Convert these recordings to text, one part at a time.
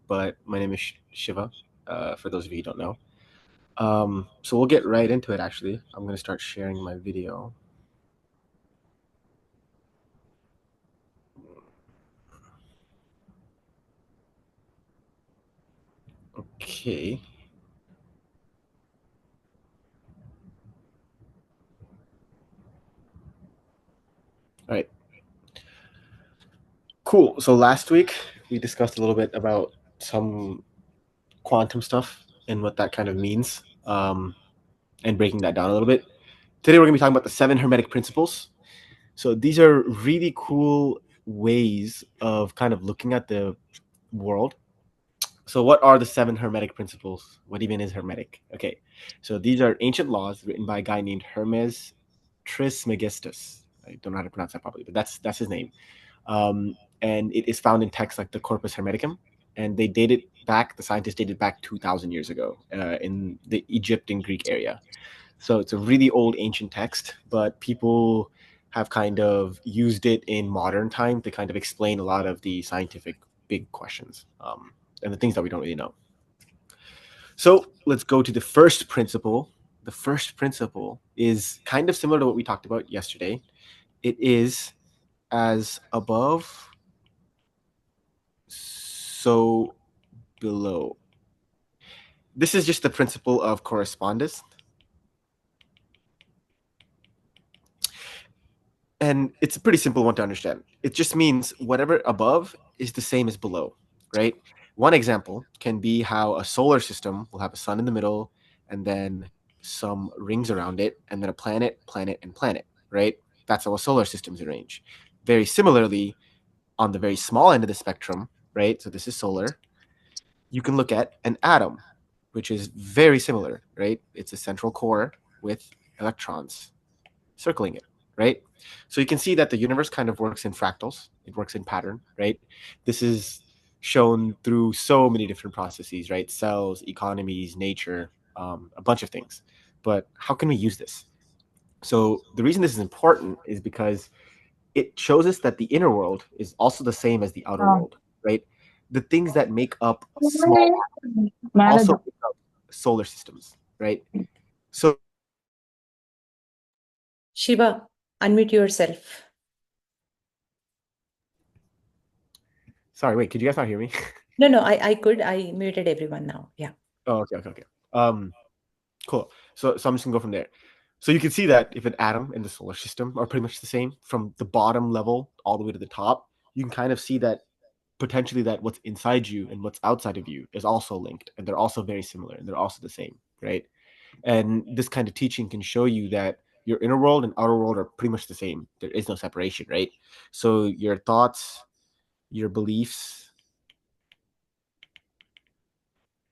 but my name is Shiva, for those of you who don't know. So we'll get right into it, actually. I'm going to start sharing my video. Okay. All right. Cool. So last week we discussed a little bit about some quantum stuff and what that kind of means, and breaking that down a little bit. Today we're going to be talking about the 7 Hermetic Principles. So these are really cool ways of kind of looking at the world. So what are the 7 Hermetic Principles? What even is Hermetic? Okay, so these are ancient laws written by a guy named Hermes Trismegistus. I don't know how to pronounce that properly, but that's his name. And it is found in texts like the Corpus Hermeticum, and they dated back. The scientists dated back 2,000 years ago in the Egypt and Greek area. So it's a really old ancient text, but people have kind of used it in modern time to kind of explain a lot of the scientific big questions, and the things that we don't really know. So let's go to the first principle. The first principle is kind of similar to what we talked about yesterday. It is as above, so below. This is just the principle of correspondence. And it's a pretty simple one to understand. It just means whatever above is the same as below, right? One example can be how a solar system will have a sun in the middle and then some rings around it, and then a planet, planet, and planet, right? That's how a solar system is arranged. Very similarly, on the very small end of the spectrum, right? So this is solar. You can look at an atom, which is very similar, right? It's a central core with electrons circling it, right? So you can see that the universe kind of works in fractals. It works in pattern, right? This is shown through so many different processes, right? Cells, economies, nature, a bunch of things. But how can we use this? So the reason this is important is because it shows us that the inner world is also the same as the outer world, right? The things that make up small also make up solar systems, right? So Shiva, unmute yourself. sorry, wait, could you guys not hear me? No, I could. I muted everyone now. Yeah. Oh, okay. Cool. So I'm just gonna go from there. So you can see that if an atom in the solar system are pretty much the same from the bottom level all the way to the top, you can kind of see that potentially that what's inside you and what's outside of you is also linked, and they're also very similar, and they're also the same, right? And this kind of teaching can show you that your inner world and outer world are pretty much the same. There is no separation, right? So your thoughts, your beliefs,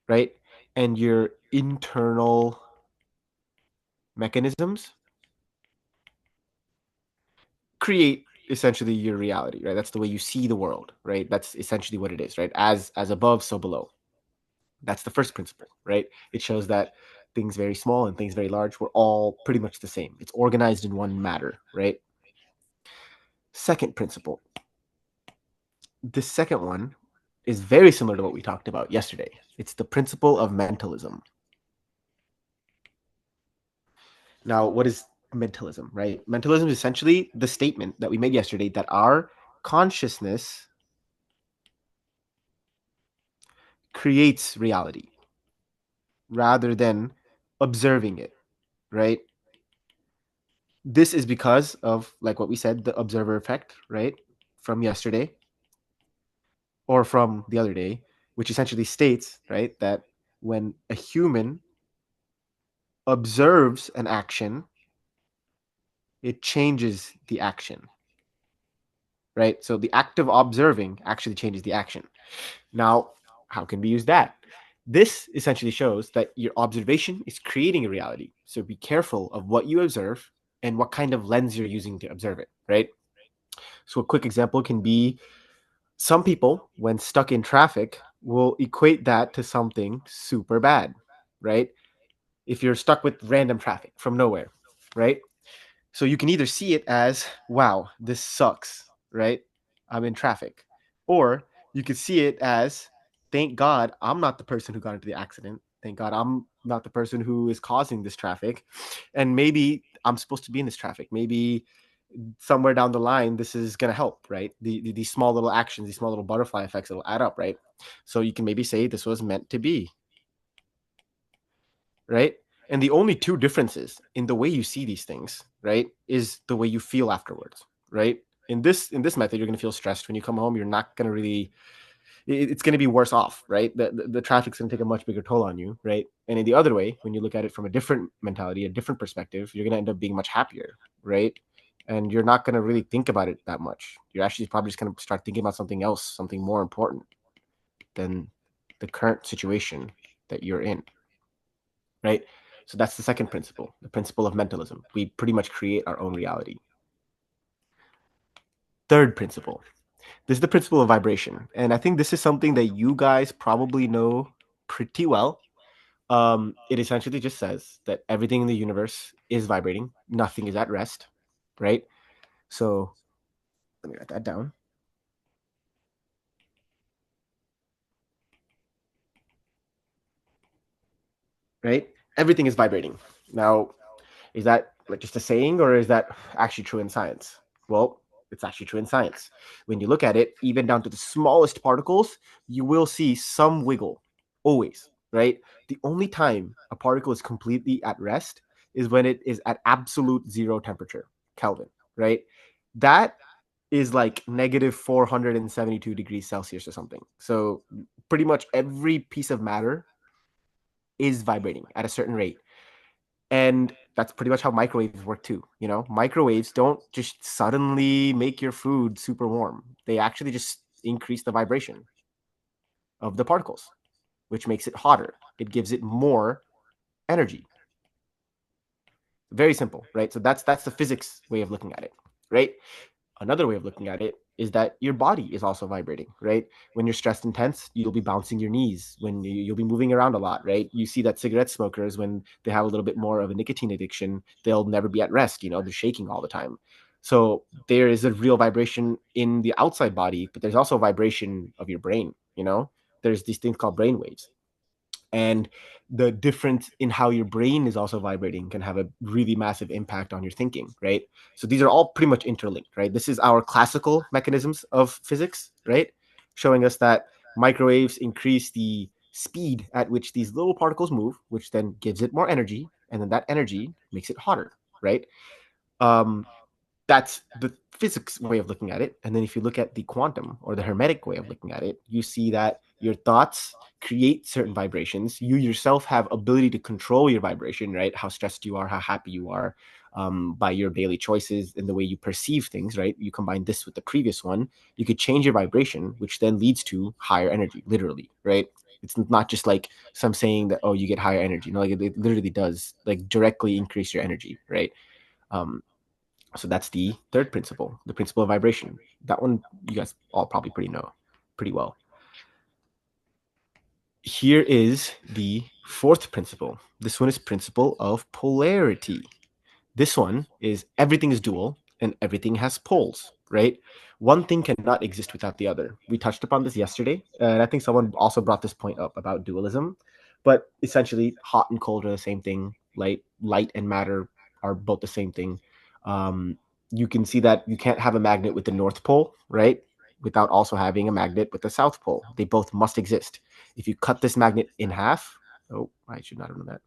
right, and your internal mechanisms create essentially your reality, right? That's the way you see the world, right? That's essentially what it is, right? As above, so below. That's the first principle, right? It shows that things very small and things very large were all pretty much the same. It's organized in one matter, right? Second principle. The second one is very similar to what we talked about yesterday. It's the principle of mentalism. Now, what is mentalism, right? Mentalism is essentially the statement that we made yesterday that our consciousness creates reality rather than observing it, right? This is because of, like what we said, the observer effect, right? From yesterday or from the other day, which essentially states, right, that when a human observes an action, it changes the action, right? So the act of observing actually changes the action. Now, how can we use that? This essentially shows that your observation is creating a reality. So be careful of what you observe and what kind of lens you're using to observe it, right? So a quick example can be some people, when stuck in traffic, will equate that to something super bad, right? If you're stuck with random traffic from nowhere, right? So you can either see it as, wow, this sucks, right? I'm in traffic. Or you could see it as, thank God I'm not the person who got into the accident. Thank God I'm not the person who is causing this traffic. And maybe I'm supposed to be in this traffic. Maybe somewhere down the line, this is going to help, right? These small little actions, these small little butterfly effects, it'll add up, right? So you can maybe say this was meant to be, right? And the only two differences in the way you see these things, right, is the way you feel afterwards, right? In this method, you're going to feel stressed when you come home. You're not going to really, it's going to be worse off, right? The traffic's going to take a much bigger toll on you, right? And in the other way, when you look at it from a different mentality, a different perspective, you're going to end up being much happier, right? And you're not going to really think about it that much. You're actually probably just going to start thinking about something else, something more important than the current situation that you're in, right? So that's the second principle, the principle of mentalism. We pretty much create our own reality. Third principle. This is the principle of vibration. And I think this is something that you guys probably know pretty well. It essentially just says that everything in the universe is vibrating. Nothing is at rest, right? So let me write that down, right? Everything is vibrating. Now, is that like just a saying or is that actually true in science? Well, it's actually true in science. When you look at it, even down to the smallest particles, you will see some wiggle, always, right? The only time a particle is completely at rest is when it is at absolute zero temperature, Kelvin, right? That is like negative 472 degrees Celsius or something. So pretty much every piece of matter is vibrating at a certain rate. And that's pretty much how microwaves work too. You know, microwaves don't just suddenly make your food super warm. They actually just increase the vibration of the particles, which makes it hotter. It gives it more energy. Very simple, right? So that's the physics way of looking at it, right? Another way of looking at it is that your body is also vibrating, right? When you're stressed and tense, you'll be bouncing your knees. When you'll be moving around a lot, right? You see that cigarette smokers, when they have a little bit more of a nicotine addiction, they'll never be at rest. You know, they're shaking all the time. So there is a real vibration in the outside body, but there's also vibration of your brain. You know, there's these things called brain waves, and the difference in how your brain is also vibrating can have a really massive impact on your thinking, right? So these are all pretty much interlinked, right? This is our classical mechanisms of physics, right? Showing us that microwaves increase the speed at which these little particles move, which then gives it more energy, and then that energy makes it hotter, right? um that's the physics way of looking at it. And then if you look at the quantum or the hermetic way of looking at it, you see that your thoughts create certain vibrations. You yourself have ability to control your vibration, right? How stressed you are, how happy you are, by your daily choices and the way you perceive things, right? You combine this with the previous one, you could change your vibration, which then leads to higher energy, literally, right? It's not just like some saying that, oh, you get higher energy. No, like it literally does like directly increase your energy, right? um, so that's the third principle, the principle of vibration. That one you guys all probably pretty well. Here is the fourth principle. This one is principle of polarity. This one is everything is dual and everything has poles, right? One thing cannot exist without the other. We touched upon this yesterday, and I think someone also brought this point up about dualism. But essentially, hot and cold are the same thing. Light and matter are both the same thing. Um, you can see that you can't have a magnet with the North Pole, right? Without also having a magnet with the South Pole. They both must exist. If you cut this magnet in half, oh, I should not have done that.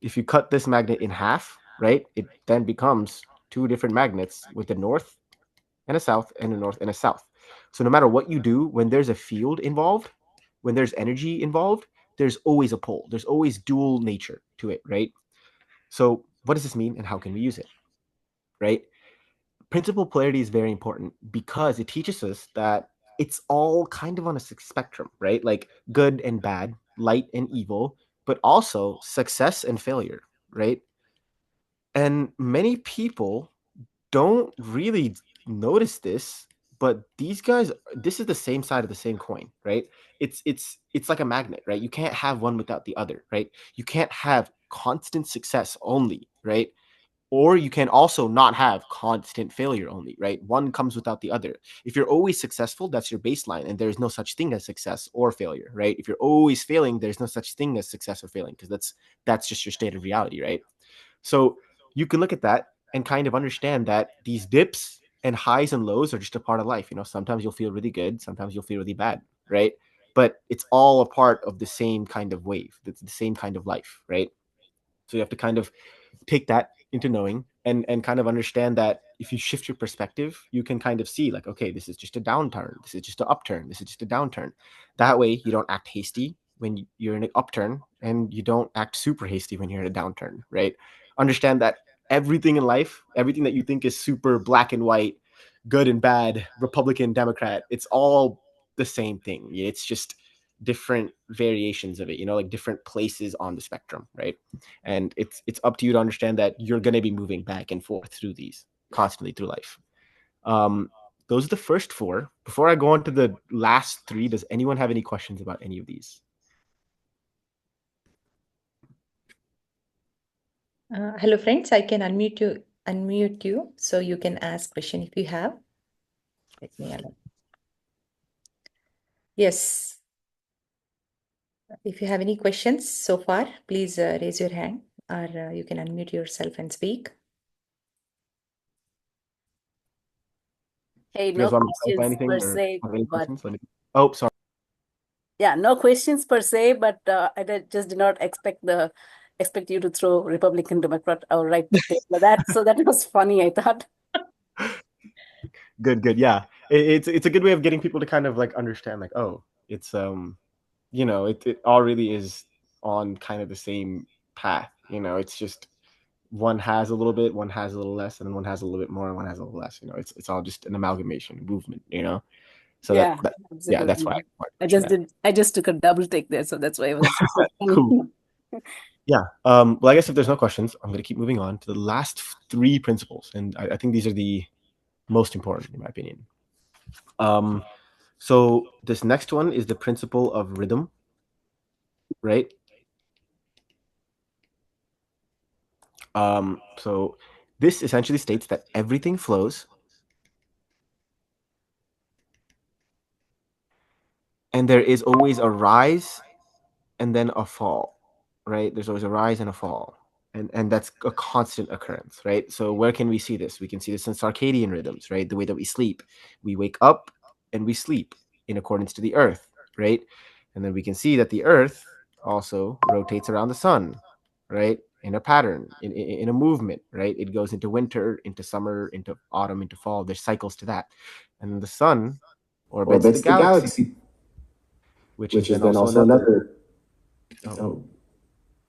If you cut this magnet in half, right, it then becomes two different magnets with a north and a south and a north and a south. So no matter what you do, when there's a field involved, when there's energy involved, there's always a pole. There's always dual nature to it, right? So what does this mean and how can we use it, right? Principal polarity is very important because it teaches us that it's all kind of on a spectrum, right? Like good and bad, light and evil, but also success and failure, right? And many people don't really notice this, but these guys, this is the same side of the same coin, right? It's like a magnet, right? You can't have one without the other, right? You can't have constant success only, right? Or you can also not have constant failure only, right? One comes without the other. If you're always successful, that's your baseline, and there's no such thing as success or failure, right? If you're always failing, there's no such thing as success or failing, because that's just your state of reality, right? So you can look at that and kind of understand that these dips and highs and lows are just a part of life. Sometimes you'll feel really good, sometimes you'll feel really bad, right? But it's all a part of the same kind of wave, the same kind of life, right? So you have to kind of take that into knowing and kind of understand that if you shift your perspective, you can kind of see like, okay, this is just a downturn, this is just an upturn, this is just a downturn. That way you don't act hasty when you're in an upturn, and you don't act super hasty when you're in a downturn, right? Understand that everything in life, everything that you think is super black and white, good and bad, Republican, Democrat, it's all the same thing. It's just different variations of it, like different places on the spectrum, right? And it's up to you to understand that you're going to be moving back and forth through these constantly through life. Those are the first four. Before I go on to the last three, does anyone have any questions about any of these? Hello, friends. I can unmute you, so you can ask question if you have. Let me allow. Yes. If you have any questions so far, please raise your hand, or you can unmute yourself and speak. Hey, You guys no want me to clarify questions anything per or se, have any but questions? Oh, sorry. yeah, no questions per se, but just did not expect you to throw Republican, Democrat, or right like that. So that was funny, I thought. Good. Yeah, it's a good way of getting people to kind of like understand, like, oh, it's it all really is on kind of the same path. It's just one has a little bit, one has a little less, and then one has a little bit more, and one has a little less. It's all just an amalgamation movement. So Yeah, yeah, that's why absolutely. I mentioned that. I just took a double take there, so that's why it was funny. Cool. Yeah. Well, I guess if there's no questions, I'm going to keep moving on to the last three principles, and I think these are the most important in my opinion. So this next one is the principle of rhythm, right? So this essentially states that everything flows, and there is always a rise and then a fall, right? There's always a rise and a fall. And that's a constant occurrence, right? So where can we see this? We can see this in circadian rhythms, right? The way that we sleep. We wake up and we sleep in accordance to the earth, right? And then we can see that the earth also rotates around the sun, right? In a pattern, in a movement, right? It goes into winter, into summer, into autumn, into fall. There's cycles to that. And the sun orbits the orbits the galaxy, galaxy, which is which is then then also also another. another. Oh, Oh,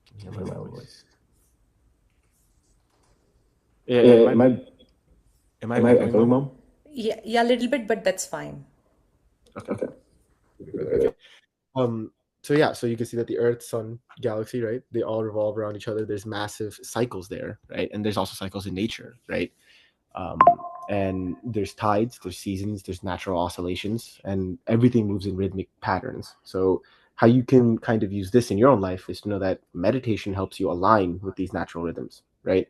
can you hear hear my my voice? voice. Yeah, Yeah, am I am I echoing, echoing, Mom? Mom? Yeah, a little bit, but that's fine. Okay. Okay. Okay. So yeah, so you can see that the Earth, Sun, galaxy, right? They all revolve around each other. There's massive cycles there, right? And there's also cycles in nature, right? Um, and there's tides, there's seasons, there's natural oscillations, and everything moves in rhythmic patterns. So how you can kind of use this in your own life is to know that meditation helps you align with these natural rhythms, right?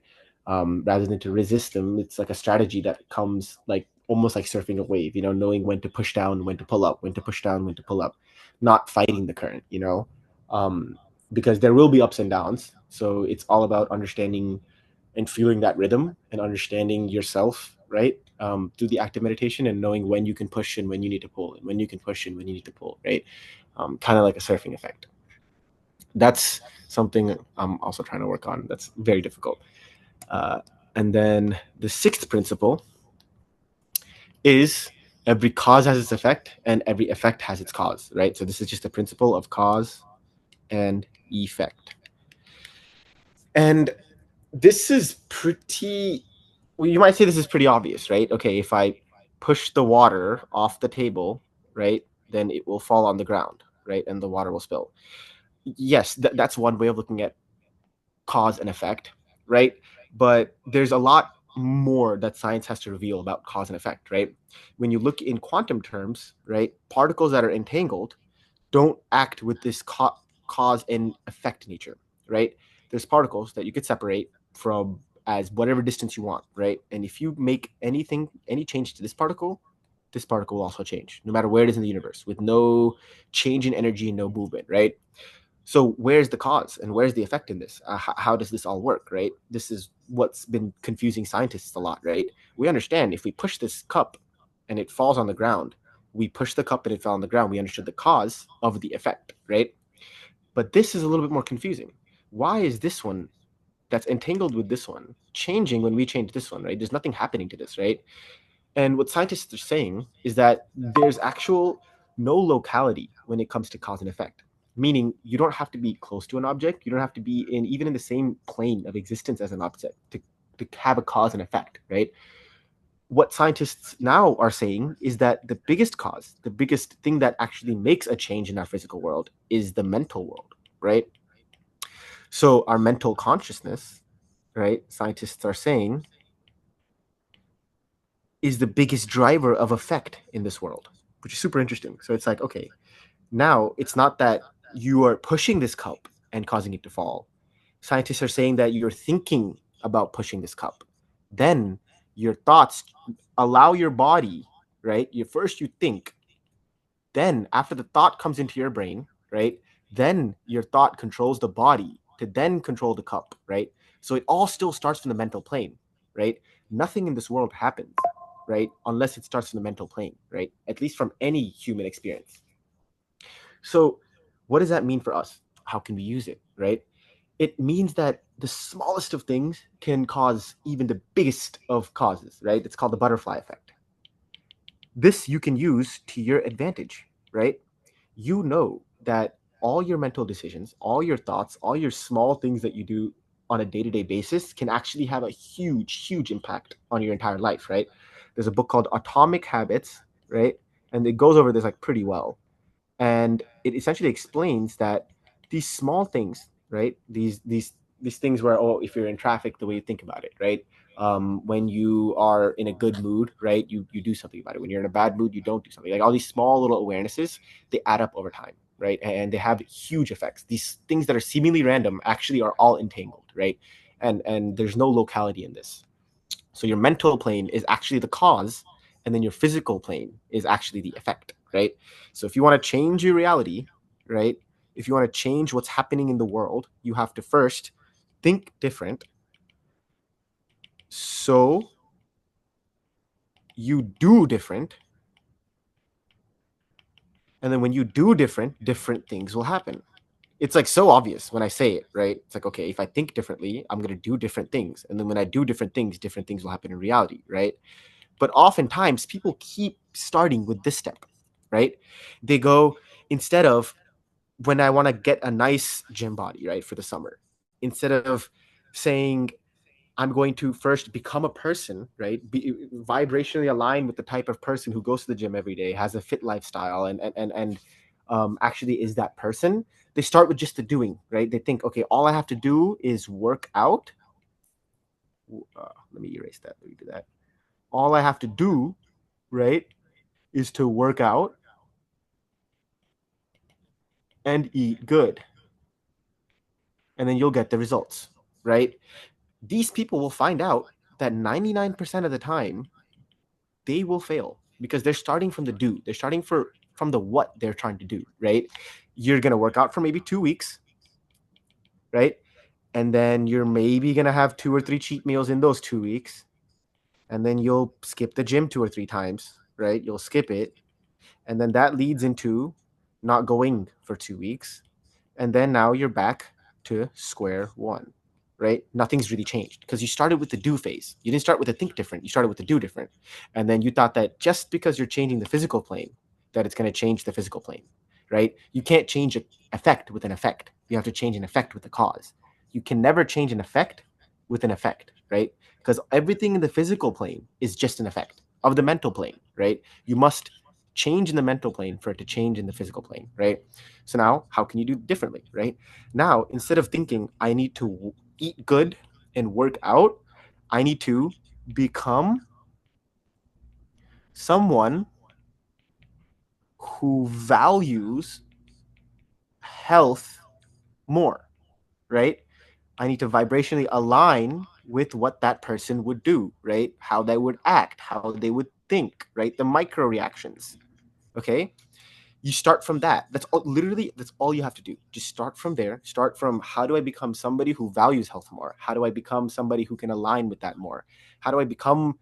Rather than to resist them, it's like a strategy that comes like almost like surfing a wave, knowing when to push down, when to pull up, when to push down, when to pull up, not fighting the current, because there will be ups and downs. So it's all about understanding and feeling that rhythm and understanding yourself, right? Through the active meditation and knowing when you can push and when you need to pull, and when you can push and when you need to pull, right? Kind of like a surfing effect. That's something I'm also trying to work on. That's very difficult. And then the sixth principle is every cause has its effect and every effect has its cause, right? So this is just a principle of cause and effect. And this is pretty, well, you might say this is pretty obvious, right? Okay, if I push the water off the table, right, then it will fall on the ground, right, and the water will spill. Yes, that's one way of looking at cause and effect, right? But there's a lot more that science has to reveal about cause and effect, right? When you look in quantum terms, right, particles that are entangled don't act with this cause and effect nature, right? There's particles that you could separate from as whatever distance you want, right? And if you make any change to this particle will also change, no matter where it is in the universe, with no change in energy and no movement, right? So where's the cause and where's the effect in this? How does this all work, right? This is what's been confusing scientists a lot, right? We understand if we push this cup and it falls on the ground, we push the cup and it fell on the ground, we understood the cause of the effect, right? But this is a little bit more confusing. Why is this one that's entangled with this one changing when we change this one, right? There's nothing happening to this, right? And what scientists are saying is that there's actual no locality when it comes to cause and effect, meaning you don't have to be close to an object. You don't have to be even in the same plane of existence as an object to have a cause and effect, right? What scientists now are saying is that the biggest cause, the biggest thing that actually makes a change in our physical world is the mental world, right? So our mental consciousness, right, scientists are saying, is the biggest driver of effect in this world, which is super interesting. So it's like, okay, now it's not that you are pushing this cup and causing it to fall. Scientists are saying that you're thinking about pushing this cup. Then your thoughts allow your body, right? You think. Then after the thought comes into your brain, right? Then your thought controls the body to then control the cup, right? So it all still starts from the mental plane, right? Nothing in this world happens, right? Unless it starts from the mental plane, right? At least from any human experience. So what does that mean for us? How can we use it, right? It means that the smallest of things can cause even the biggest of causes, right? It's called the butterfly effect. This you can use to your advantage, right? You know that all your mental decisions, all your thoughts, all your small things that you do on a day-to-day basis can actually have a huge impact on your entire life, right? There's a book called Atomic Habits, right? And it goes over this like pretty well. And it essentially explains that these small things, right? These things where, oh, if you're in traffic, the way you think about it, right? When you are in a good mood, right, you do something about it. When you're in a bad mood, you don't do something. Like all these small little awarenesses, they add up over time, right? And they have huge effects. These things that are seemingly random actually are all entangled, right? And there's no locality in this. So your mental plane is actually the cause, and then your physical plane is actually the effect, right? So if you want to change your reality, right? If you want to change what's happening in the world, you have to first think different. So you do different. And then when you do different things will happen. It's like so obvious when I say it, right? It's like, okay, if I think differently, I'm going to do different things. And then when I do different things will happen in reality, right? But oftentimes people keep starting with this step, right? They go, instead of, when I want to get a nice gym body, right, for the summer, instead of saying, I'm going to first become a person, right? Be vibrationally aligned with the type of person who goes to the gym every day, has a fit lifestyle, and actually is that person. They start with just the doing, right? They think, okay, all I have to do is work out. Let me erase that. Let me do that. All I have to do, right, is to work out and eat good. And then you'll get the results, right? These people will find out that 99% of the time they will fail because they're starting from the do. They're starting from the what they're trying to do, right? You're going to work out for maybe 2 weeks, right? And then you're maybe going to have 2 or 3 cheat meals in those 2 weeks. And then you'll skip the gym 2 or 3 times, right? You'll skip it. And then that leads into not going for 2 weeks. And then now you're back to square one, right? Nothing's really changed because you started with the do phase. You didn't start with the think different. You started with the do different. And then you thought that just because you're changing the physical plane, that it's going to change the physical plane, right? You can't change an effect with an effect. You have to change an effect with a cause. You can never change an effect with an effect, right? Because everything in the physical plane is just an effect of the mental plane, right? You must change in the mental plane for it to change in the physical plane, right? So now, how can you do differently, right? Now, instead of thinking, I need to eat good and work out, I need to become someone who values health more, right? I need to vibrationally align with what that person would do, right? How they would act, how they would think, right? The micro reactions. Okay. You start from that. That's all, literally, that's all you have to do. Just start from there. Start from, how do I become somebody who values health more? How do I become somebody who can align with that more? How do I become,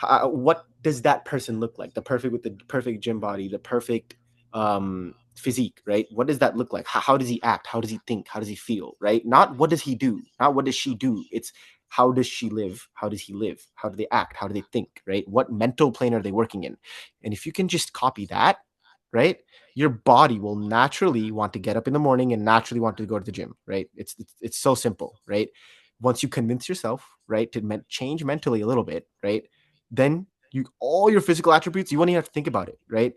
what does that person look like? The perfect, with the perfect gym body, the perfect physique, right? What does that look like? How does he act? How does he think? How does he feel, right? Not what does he do? Not what does she do? It's how does she live? How does he live? How do they act? How do they think, right? What mental plane are they working in? And if you can just copy that, right, your body will naturally want to get up in the morning and naturally want to go to the gym, right? It's so simple, right? Once you convince yourself, right, to change mentally a little bit, right, then you, all your physical attributes, you won't even have to think about it, right?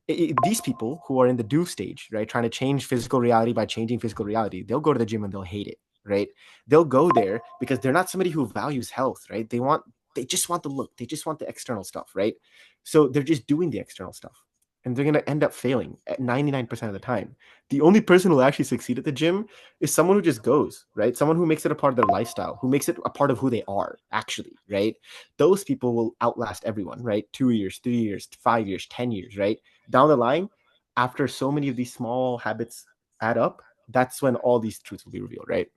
These people who are in the do stage, right, trying to change physical reality by changing physical reality, they'll go to the gym and they'll hate it, right? They'll go there because they're not somebody who values health, right? They just want the look, they just want the external stuff, right? So they're just doing the external stuff, and they're going to end up failing at 99% of the time. The only person who will actually succeed at the gym is someone who just goes, right? Someone who makes it a part of their lifestyle, who makes it a part of who they are, actually, right? Those people will outlast everyone, right? 2 years, 3 years, 5 years, 10 years, right? Down the line, after so many of these small habits add up, that's when all these truths will be revealed, right?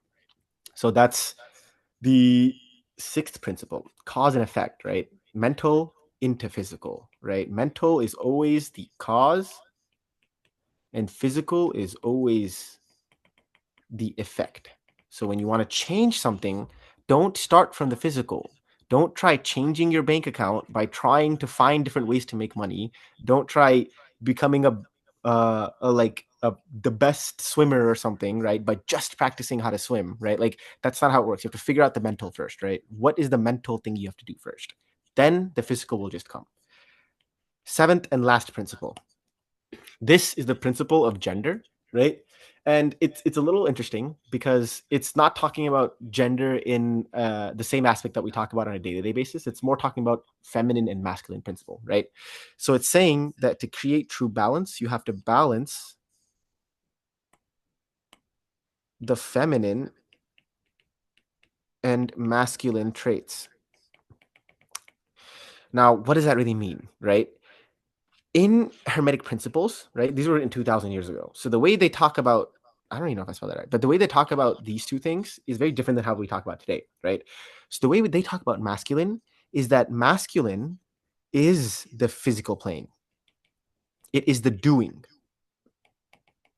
So that's the sixth principle, cause and effect, right? Mental into physical, right? Mental is always the cause, and physical is always the effect. So when you want to change something, don't start from the physical. Don't try changing your bank account by trying to find different ways to make money. Don't try becoming the best swimmer or something, right? By just practicing how to swim, right? Like, that's not how it works. You have to figure out the mental first, right? What is the mental thing you have to do first? Then the physical will just come. Seventh and last principle. This is the principle of gender, right? And it's a little interesting because it's not talking about gender in the same aspect that we talk about on a day-to-day basis. It's more talking about feminine and masculine principle, right? So it's saying that to create true balance, you have to balance the feminine and masculine traits. Now, what does that really mean, right? In Hermetic Principles, right? These were in 2000 years ago. So the way they talk about, I don't even know if I spelled that right, but the way they talk about these two things is very different than how we talk about today, right? So the way they talk about masculine is that masculine is the physical plane. It is the doing,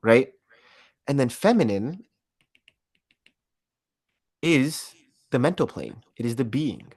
right? And then feminine is the mental plane. It is the being,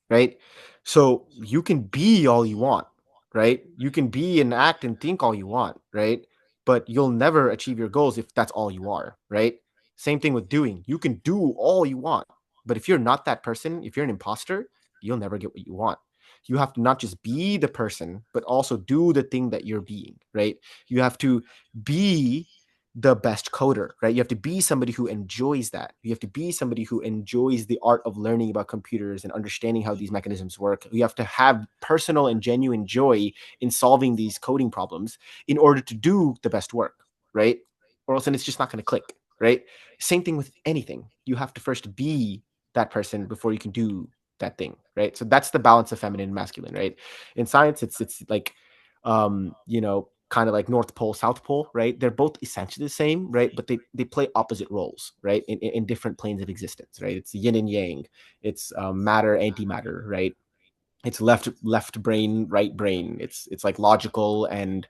right? So you can be all you want, right? You can be and act and think all you want, right? But you'll never achieve your goals if that's all you are, right? Same thing with doing. You can do all you want, but if you're not that person, if you're an imposter, you'll never get what you want. You have to not just be the person, but also do the thing that you're being, right? You have to be the best coder, right? You have to be somebody who enjoys that. You have to be somebody who enjoys the art of learning about computers and understanding how these mechanisms work. You have to have personal and genuine joy in solving these coding problems in order to do the best work, right? Or else then it's just not going to click, right? Same thing with anything. You have to first be that person before you can do that thing, right? So that's the balance of feminine and masculine, right? In science, it's like kind of like North Pole, South Pole, right? They're both essentially the same, right? But they play opposite roles, right? In different planes of existence, right? It's yin and yang. It's matter, antimatter, right? It's left brain, right brain. It's like logical and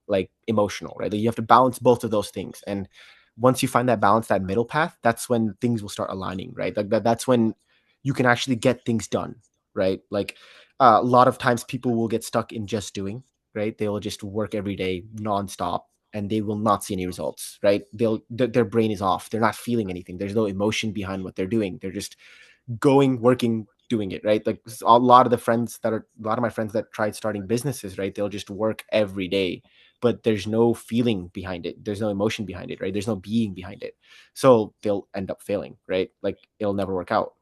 like emotional, right? Like you have to balance both of those things. And once you find that balance, that middle path, that's when things will start aligning, right? Like that's when you can actually get things done, right? Like a lot of times people will get stuck in just doing, right? They will just work every day nonstop and they will not see any results, right? Their brain is off. They're not feeling anything. There's no emotion behind what they're doing. They're just going, working, doing it, right? Like a lot of my friends that tried starting businesses, right? They'll just work every day, but there's no feeling behind it. There's no emotion behind it, right? There's no being behind it. So they'll end up failing, right? Like it'll never work out.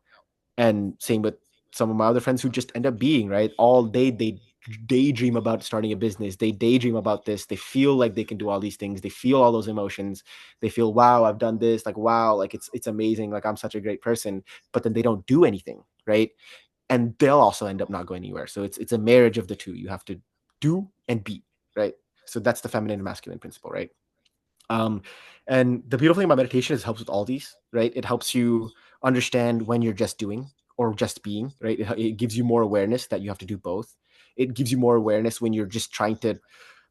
And same with some of my other friends who just end up being, right? All day they daydream about starting a business. They daydream about this. They feel like they can do all these things. They feel all those emotions. They feel, wow, I've done this. Like, wow, like it's amazing. Like, I'm such a great person. But then they don't do anything, right? And they'll also end up not going anywhere. So it's a marriage of the two. You have to do and be, right? So that's the feminine and masculine principle, right? And the beautiful thing about meditation is it helps with all these, right? It helps you understand when you're just doing or just being, right? It gives you more awareness that you have to do both. It gives you more awareness when you're just trying to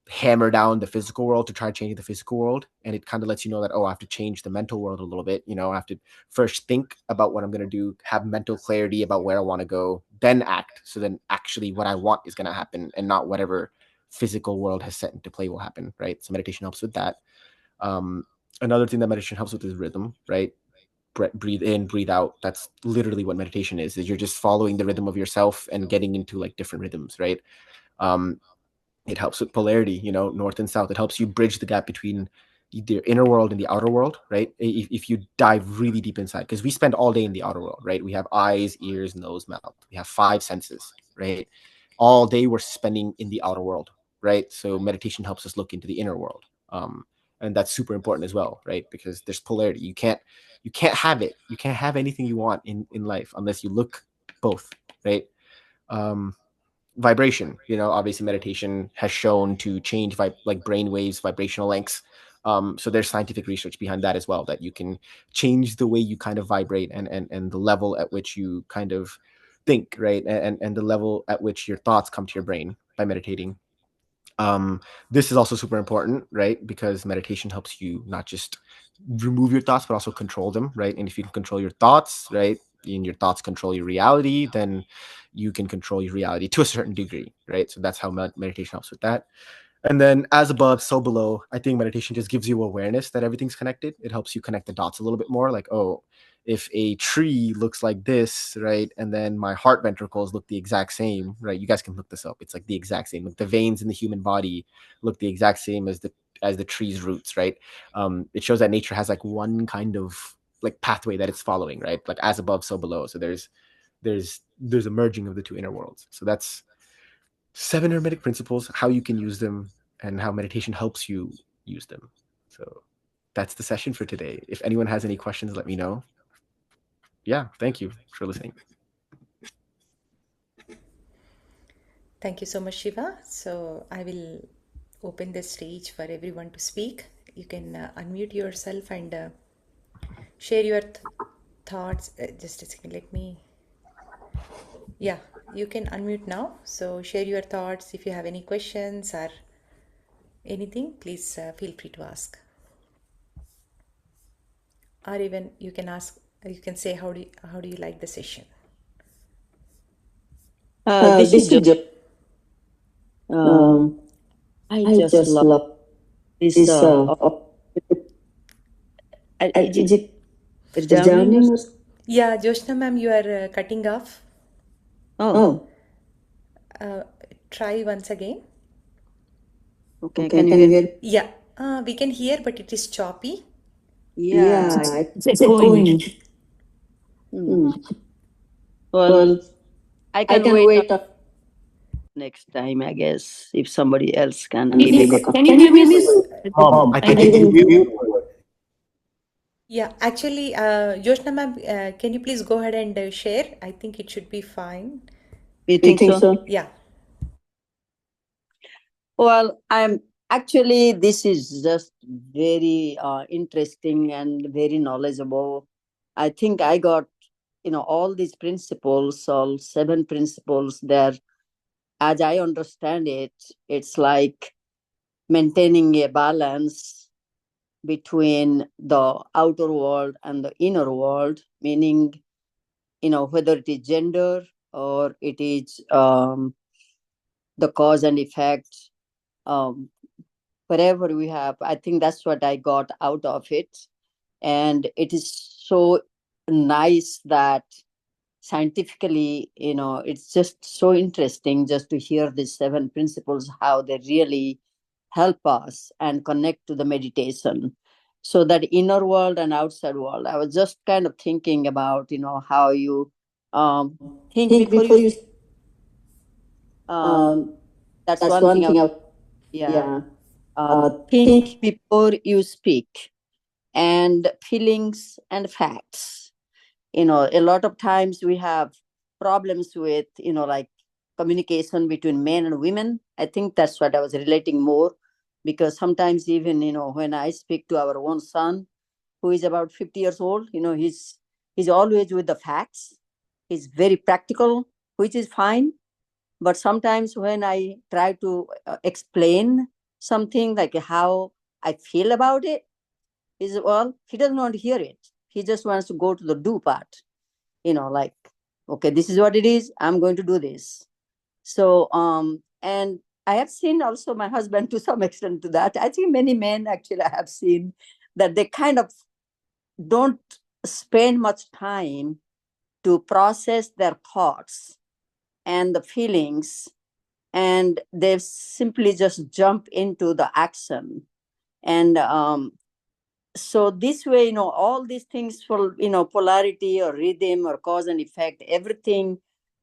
hammer down the physical world to try to change the physical world. And it kind of lets you know that, oh, I have to change the mental world a little bit. I have to first think about what I'm going to do, have mental clarity about where I want to go, then act. So then actually what I want is going to happen and not whatever physical world has set into play will happen, right? So meditation helps with that. Another thing that meditation helps with is rhythm, right? Breathe in, breathe out. That's literally what meditation is you're just following the rhythm of yourself and getting into like different rhythms, right? It helps with polarity, north and south. It helps you bridge the gap between the inner world and the outer world, right? If you dive really deep inside, because we spend all day in the outer world, right? We have eyes, ears, nose, mouth. We have 5 senses, right? All day we're spending in the outer world, right? So meditation helps us look into the inner world. And that's super important as well, right? Because there's polarity. You can't have it. You can't have anything you want in life unless you look both, right? Vibration, obviously meditation has shown to change like brain waves, vibrational lengths. So there's scientific research behind that as well, that you can change the way you kind of vibrate and the level at which you kind of think, right? And the level at which your thoughts come to your brain by meditating. This is also super important, right? Because meditation helps you not just remove your thoughts, but also control them, right? And if you can control your thoughts, right, and your thoughts control your reality, then you can control your reality to a certain degree, right? So that's how meditation helps with that. And then as above, so below, I think meditation just gives you awareness that everything's connected. It helps you connect the dots a little bit more. Like, oh, if a tree looks like this, right, and then my heart ventricles look the exact same, right? You guys can look this up. It's like the exact same. Like the veins in the human body look the exact same as the tree's roots, right? It shows that nature has like one kind of like pathway that it's following, right? Like as above, so below. So there's a merging of the two inner worlds. So that's 7 hermetic principles, how you can use them, and how meditation helps you use them. So that's the session for today. If anyone has any questions, let me know. Yeah, thank you for listening. Thank you so much, Shiva. So I will open the stage for everyone to speak. You can unmute yourself and share your thoughts. Just a second, let me. Yeah, you can unmute now. So share your thoughts. If you have any questions or anything, please feel free to ask. Or even you can ask, you can say, how do you like the session? This is I just love this. Is it jamming or? Yeah, Joshna ma'am, you are cutting off. Oh, Try once again. okay. Can you hear? Yeah, we can hear, but it is choppy. Yeah, it's echoing. Well, I can wait next time, I guess, if somebody else can. Can you hear me? I think you. Yeah, actually, Joshna ma'am, can you please go ahead and share? I think it should be fine. You think so? Yeah. Well, this is just very interesting and very knowledgeable. I think I got, all these principles, all 7 principles there. As I understand it, it's like maintaining a balance between the outer world and the inner world, meaning, whether it is gender or it is the cause and effect, um, wherever we have. I think that's what I got out of it. And it is so nice that scientifically, it's just so interesting just to hear these 7 principles, how they really help us and connect to the meditation. So that inner world and outside world, I was just kind of thinking about, how you think before you That's That's one one thing. thing I Yeah. yeah. Think Think before you speak, and feelings and facts. A lot of times we have problems with, like communication between men and women. I think that's what I was relating more, because sometimes even, when I speak to our own son, who is about 50 years old, he's always with the facts. He's very practical, which is fine. But sometimes when I try to explain something like how I feel about it, he doesn't want to hear it. He just wants to go to the do part, like, okay, this is what it is. I'm going to do this. So, and I have seen also my husband to some extent to that. I think many men actually I have seen that they kind of don't spend much time to process their thoughts and the feelings, and they simply just jump into the action. And so this way, all these things for, polarity or rhythm or cause and effect, everything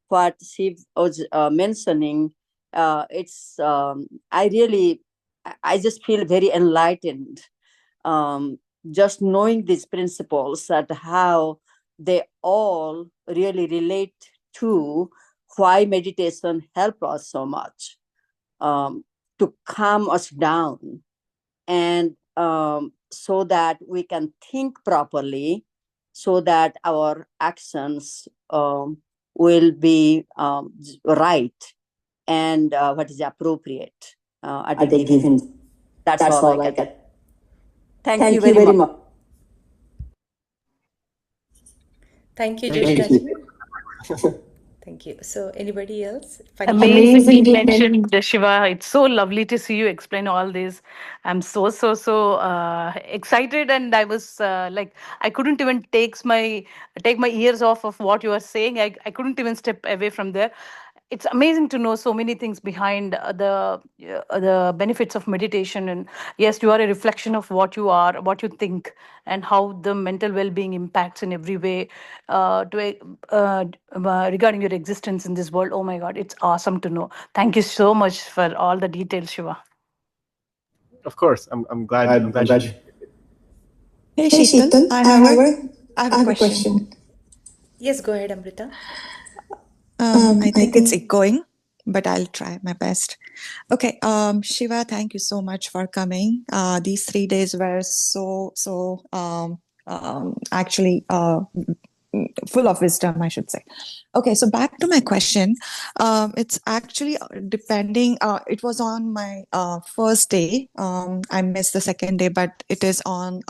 what Shiv was mentioning, it's I just feel very enlightened, um, just knowing these principles, that how they all really relate to why meditation help us so much, to calm us down, and so that we can think properly, so that our actions will be right, and what is appropriate at a at a given. given. That's That's all I all I can. get. Thank you Thank you very very much. much. Thank you, Thank you. Jyoshna ji. Thank you. So, anybody else? Funny Amazingly Amazingly mentioned, Shiva. It's so lovely to see you explain all this. I'm so excited, and I was like, I couldn't even take my ears off of what you are saying. I couldn't even step away from there. It's amazing to know so many things behind the benefits of meditation. And yes, you are a reflection of what you are, what you think, and how the mental well-being impacts in every way regarding your existence in this world. Oh my God, it's awesome to know. Thank you so much for all the details, Shiva. Of course, I'm glad. I'm I'm glad you. glad. Hey Hey Sheetal, Sheetal, I have I a have a question. question. Yes, go ahead, Amrita. I I think it's think echoing, but I'll try my best. Okay, Shiva, thank you so much for coming. These 3 days were actually full of wisdom, I should say. Okay, so back to my question. It's actually depending, it was on my first day. I missed the second day, but it is on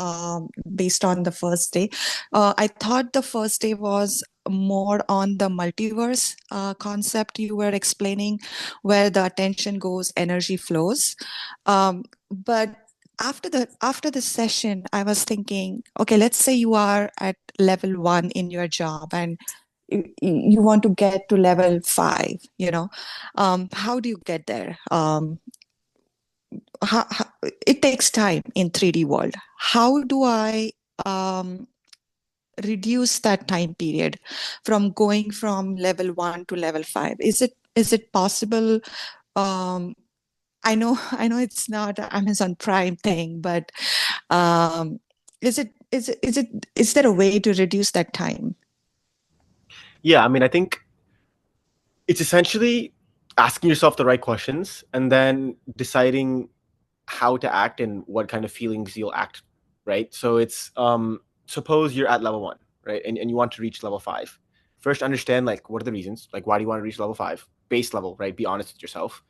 based on the first day. I thought the first day was more on the multiverse concept you were explaining, where the attention goes, energy flows. But after the session, I was thinking, okay, let's say you are at level 1 in your job, and you want to get to level 5. How do you get there? How, it takes time in 3D world. How do I reduce that time period from going from level 1 to level 5? Is it possible? I know it's not an Amazon Prime thing, but is there a way to reduce that time? Yeah, I mean, I think it's essentially asking yourself the right questions and then deciding how to act and what kind of feelings you'll act, right? So it's suppose you're at level 1, right? And you want to reach level 5. First, understand, like, what are the reasons, like, why do you want to reach level 5? Base level, right? Be honest with yourself.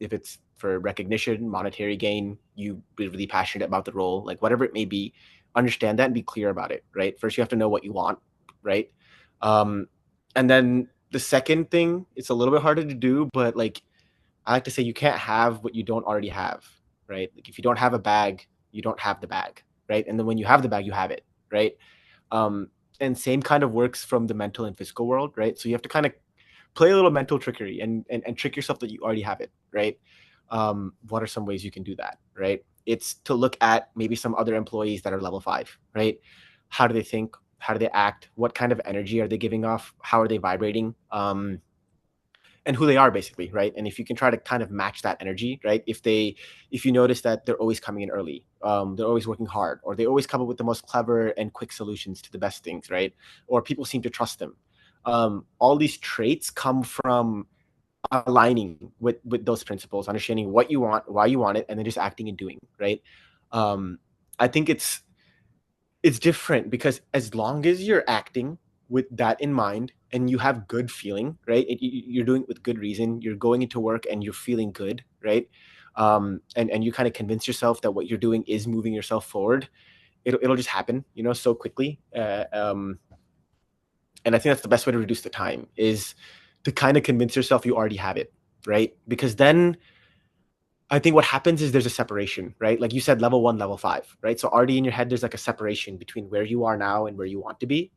If it's for recognition, monetary gain, you be really passionate about the role, like whatever it may be, understand that and be clear about it, right? First, you have to know what you want, right? And then the second thing, it's a little bit harder to do, but like, I like to say, you can't have what you don't already have, right? Like, if you don't have a bag, you don't have the bag, right? And then when you have the bag, you have it, right? And same kind of works from the mental and physical world, right? So you have to kind of play a little mental trickery and trick yourself that you already have it, right? What are some ways you can do that, right? It's to look at maybe some other employees that are level 5, right? How do they think? How do they act? What kind of energy are they giving off? How are they vibrating? and who they are basically, right? And if you can try to kind of match that energy, right? If you notice that they're always coming in early, they're always working hard, or they always come up with the most clever and quick solutions to the best things, right? Or people seem to trust them. All these traits come from aligning with those principles, understanding what you want, why you want it, and then just acting and doing, right? I think it's different because as long as you're acting with that in mind and you have good feeling, right? You're doing it with good reason. You're going into work and you're feeling good, right? And you kind of convince yourself that what you're doing is moving yourself forward. It'll just happen, so quickly. And I think that's the best way to reduce the time is to kind of convince yourself you already have it, right? Because then I think what happens is there's a separation, right? Like you said, level 1, level 5, right? So already in your head, there's like a separation between where you are now and where you want to be.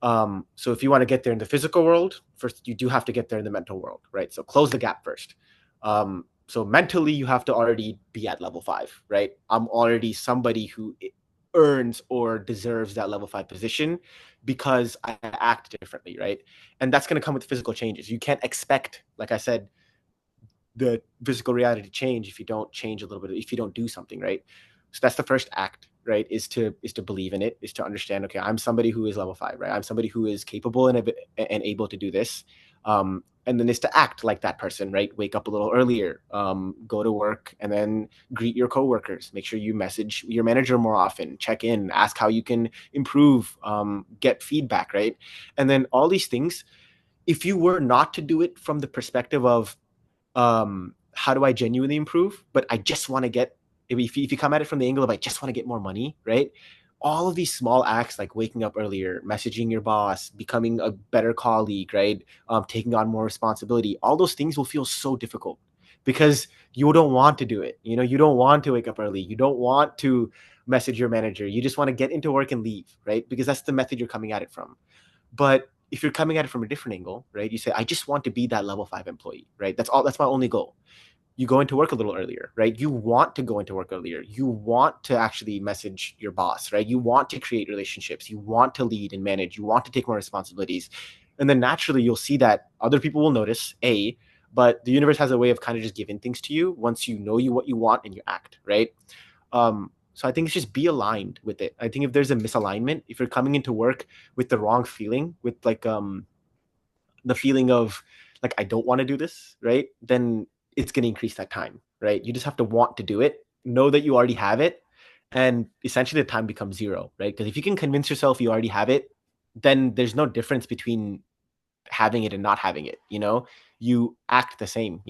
So if you want to get there in the physical world, first you do have to get there in the mental world, right? So close the gap first. So mentally, you have to already be at level 5, right? I'm already somebody who earns or deserves that level 5 position because I act differently, right? And that's going to come with physical changes. You can't expect, like I said, the physical reality to change if you don't change a little bit, if you don't do something, right? So that's the first act, right? Is to believe in it, is to understand, okay, I'm somebody who is level 5, right? I'm somebody who is capable and able to do this. And then is to act like that person, right? Wake up a little earlier, go to work, and then greet your coworkers. Make sure you message your manager more often, check in, ask how you can improve, get feedback, right? And then all these things, if you were not to do it from the perspective of how do I genuinely improve, but I just want to get, if you come at it from the angle of I just want to get more money, right? All of these small acts like waking up earlier, messaging your boss, becoming a better colleague, right? Taking on more responsibility, all those things will feel so difficult because you don't want to do it. You don't want to wake up early. You don't want to message your manager. You just want to get into work and leave, right? Because that's the method you're coming at it from. But if you're coming at it from a different angle, right? You say, I just want to be that level 5 employee, right? That's all. That's my only goal. You go into work a little earlier, right? You want to go into work earlier. You want to actually message your boss, right? You want to create relationships. You want to lead and manage. You want to take more responsibilities. And then naturally, you'll see that other people will notice, but the universe has a way of kind of just giving things to you once you know what you want and you act, right? So I think it's just be aligned with it. I think if there's a misalignment, if you're coming into work with the wrong feeling, with like the feeling of like I don't want to do this, right? Then it's going to increase that time, right? You just have to want to do it, know that you already have it, and essentially the time becomes zero, right? Because if you can convince yourself you already have it, then there's no difference between having it and not having it. You act the same.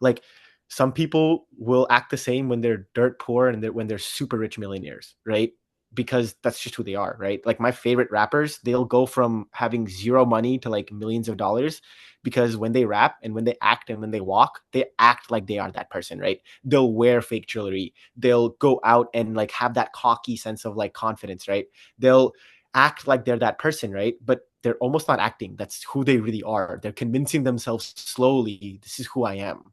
Like some people will act the same when they're dirt poor and when they're super rich millionaires, right? Because that's just who they are, right? Like my favorite rappers, they'll go from having zero money to like millions of dollars because when they rap and when they act and when they walk, they act like they are that person, right? They'll wear fake jewelry, they'll go out and like have that cocky sense of like confidence, right? They'll act like they're that person, right? But they're almost not acting. That's who they really are. They're convincing themselves slowly, this is who I am,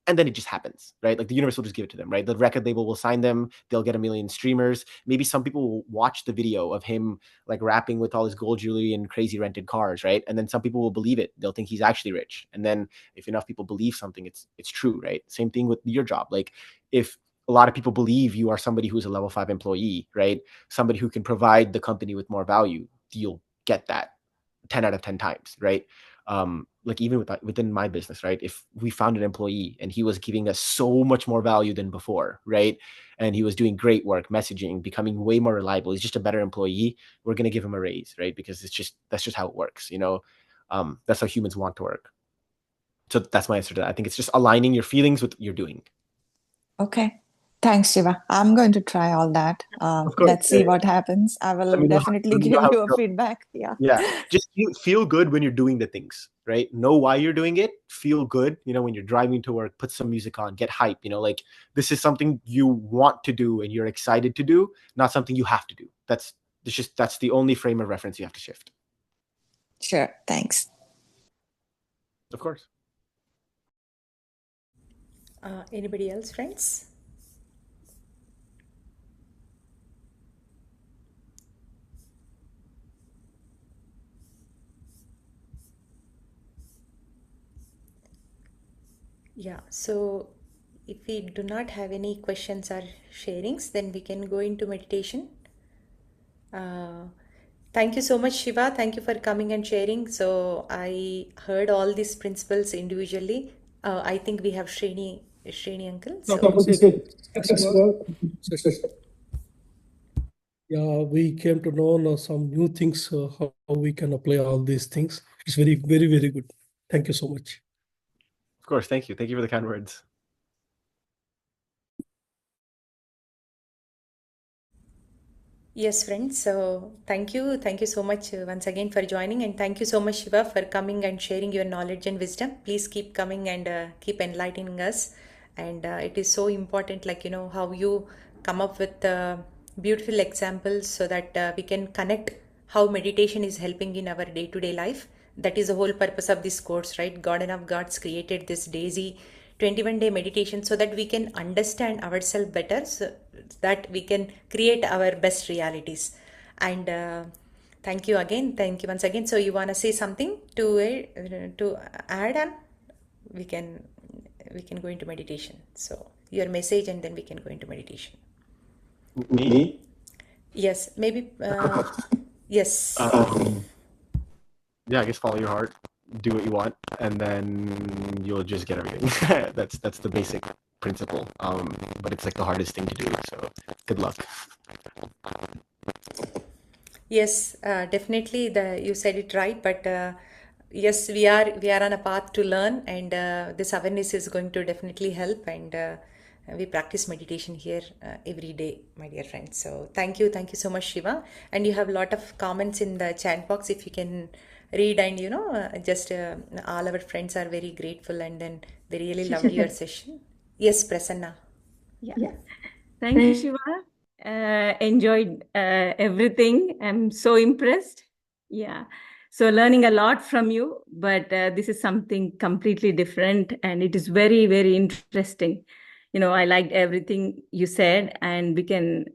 And then it just happens, right? Like the universe will just give it to them, right? The record label will sign them. They'll get a million streamers. Maybe some people will watch the video of him like rapping with all his gold jewelry and crazy rented cars, right? And then some people will believe it. They'll think he's actually rich. And then if enough people believe something, it's true, right? Same thing with your job. Like if a lot of people believe you are somebody who's a level 5 employee, right? Somebody who can provide the company with more value, you'll get that 10 out of 10 times, right? Like even within my business, right? If we found an employee and he was giving us so much more value than before, right? And he was doing great work, messaging, becoming way more reliable. He's just a better employee. We're going to give him a raise, right? Because that's just how it works. That's how humans want to work. So that's my answer to that. I think it's just aligning your feelings with what you're doing. Okay. Thanks, Shiva. I'm going to try all that. Of course. Let's see what happens. I will definitely give you a feedback. Yeah. Just feel good when you're doing the things, right? Know why you're doing it. Feel good, when you're driving to work, put some music on, get hype, like this is something you want to do and you're excited to do, not something you have to do. That's the only frame of reference you have to shift. Sure. Thanks. Of course. Anybody else, friends? Yeah, so if we do not have any questions or sharings, then we can go into meditation. Thank you so much, Shiva. Thank you for coming and sharing. So I heard all these principles individually. I think we have Srini uncle. No, So thanks, Shiva. Yeah, we came to know some new things, how we can apply all these things. It's very, very, very good. Thank you so much. Of course, thank you. Thank you for the kind words. yes, friends. So thank you. Thank you so much once again for joining. And thank you so much, Shiva, for coming and sharing your knowledge and wisdom. Please keep coming and keep enlightening us. And it is so important, like, how you come up with beautiful examples so that we can connect how meditation is helping in our day to day life. That is the whole purpose of this course, right? God of Gods created this daisy 21-day meditation so that we can understand ourselves better, so that we can create our best realities. And thank you again. Thank you once again. So you want to say something to add on? We can go into meditation. So your message, and then we can go into meditation. Me? Yes, maybe. Yes. Yeah, I guess follow your heart, do what you want, and then you'll just get everything. That's the basic principle. But it's like the hardest thing to do. So good luck. Yes, definitely. You said it right, but yes, we are on a path to learn, and this awareness is going to definitely help. And we practice meditation here every day, my dear friends. So thank you so much, Shiva. And you have a lot of comments in the chat box. If you can read, and just all our friends are very grateful, and then they really loved your session. Yes, Prasanna. Yeah. Thank you, Shiva. Enjoyed everything. I'm so impressed. Yeah. So learning a lot from you, but this is something completely different, and it is very, very interesting. I liked everything you said, and we can,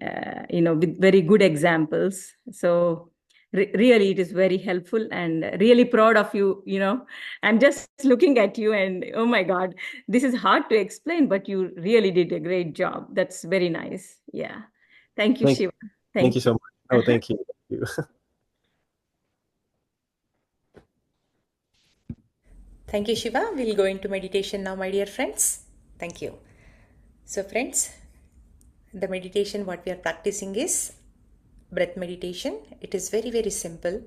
with very good examples. So really, it is very helpful, and really proud of you. I'm just looking at you, and oh my God, this is hard to explain, but you really did a great job. That's very nice. Yeah. Thank you, Thank, Shiva. thank you so much. Oh, thank you. Thank you. Thank you, Shiva. We'll go into meditation now, my dear friends. Thank you. So, friends, the meditation what we are practicing is breath meditation. It is very, very simple.